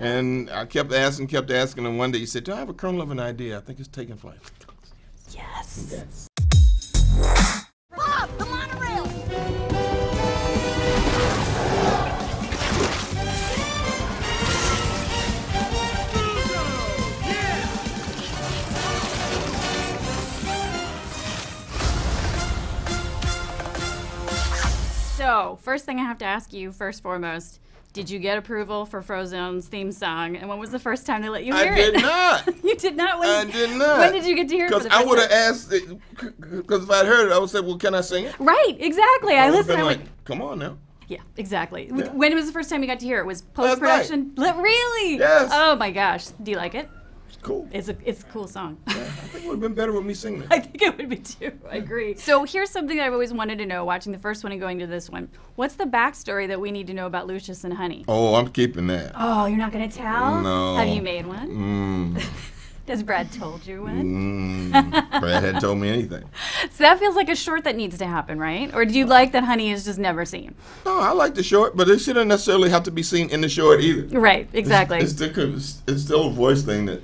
And I kept asking, and one day he said, "Do I have a kernel of an idea? I think it's taking flight." Yes. Yes. Bob, the monorail! So, first thing I have to ask you, first foremost, did you get approval for Frozone's theme song? And when was the first time they let you hear it? I did not. You did not? I did not. When did you get to hear it? Because I would have asked, because if I'd heard it, I would say, "Well, can I sing it?" Right, exactly. I listened. Been I like, went, "Come on now." yeah, exactly. Yeah. When was the first time you got to hear it? Was post-production? Really? Yes. Oh my gosh. Do you like it? It's cool. It's a cool song. Yeah, I think it would have been better with me singing it. I think it would be too. I agree. So here's something that I've always wanted to know, watching the first one and going to this one. What's the backstory that we need to know about Lucious and Honey? Oh, I'm keeping that. Oh, you're not going to tell? No. Have you made one? Has Brad told you one? Brad hadn't told me anything. So that feels like a short that needs to happen, right? Or do you like that Honey is just never seen? No, I like the short, but it shouldn't necessarily have to be seen in the short either. Right, exactly. It's still a voice thing that,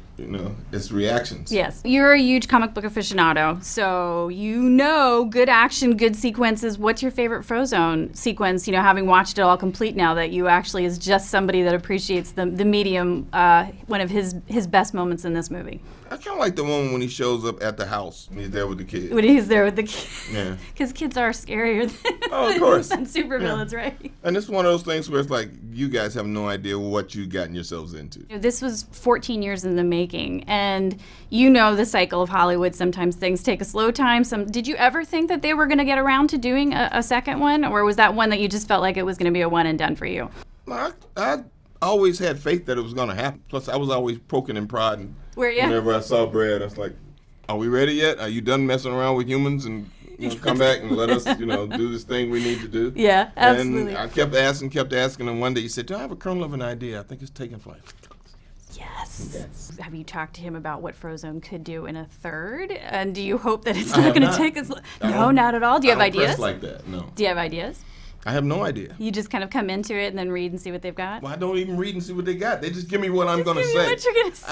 it's reactions. Yes. You're a huge comic book aficionado, so you know good action, good sequences. What's your favorite Frozone sequence, having watched it all complete now that you actually is just somebody that appreciates the medium, one of his best moments in this movie? I kind of like the one when he shows up at the house and he's there with the kids. When he's there with the kids. Yeah. Because kids are scarier of course. than supervillains, right? And it's one of those things where it's like, you guys have no idea what you've gotten yourselves into. This was 14 years in the making, and the cycle of Hollywood. Sometimes things take a slow time. Did you ever think that they were going to get around to doing a second one, or was that one that you just felt like it was going to be a one and done for you? I always had faith that it was going to happen. Plus, I was always poking and prodding. Were you? Whenever I saw Brad, I was like, "Are we ready yet? Are you done messing around with humans and come back and let us, do this thing we need to do?" Yeah, absolutely. And I kept asking, and one day he said, "Do I have a kernel of an idea? I think it's taking flight." Yes. Have you talked to him about what Frozone could do in a third? And do you hope that it's not going to take as long? No, not at all. Do you have ideas? Like that, no. Do you have ideas? I have no idea. You just kind of come into it and then read and see what they've got? Well, I don't even read and see what they got. They just give me what I'm going to say. What you're going to say.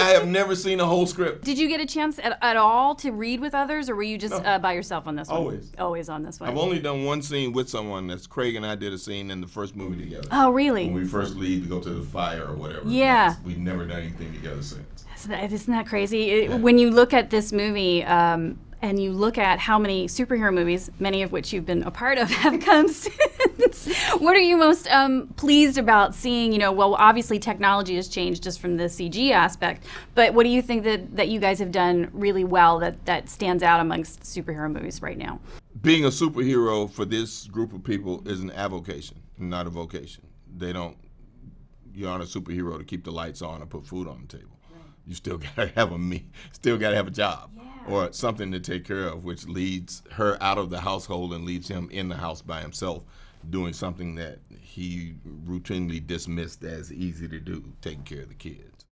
I have never seen a whole script. Did you get a chance at all to read with others, or were you just by yourself on this one? Always. Always on this one. I've only done one scene with someone. That's Craig and I did a scene in the first movie together. Oh, really? When we first leave to go to the fire or whatever. Yeah. We've never done anything together since. Isn't that crazy? When you look at this movie, and you look at how many superhero movies, many of which you've been a part of, have come since, what are you most pleased about seeing? Well, obviously technology has changed just from the CG aspect, but what do you think that you guys have done really well that stands out amongst superhero movies right now? Being a superhero for this group of people is an avocation, not a vocation. You aren't a superhero to keep the lights on or put food on the table. Right. You still gotta have a job. Yeah. Or something to take care of, which leads her out of the household and leaves him in the house by himself, doing something that he routinely dismissed as easy to do, taking care of the kids.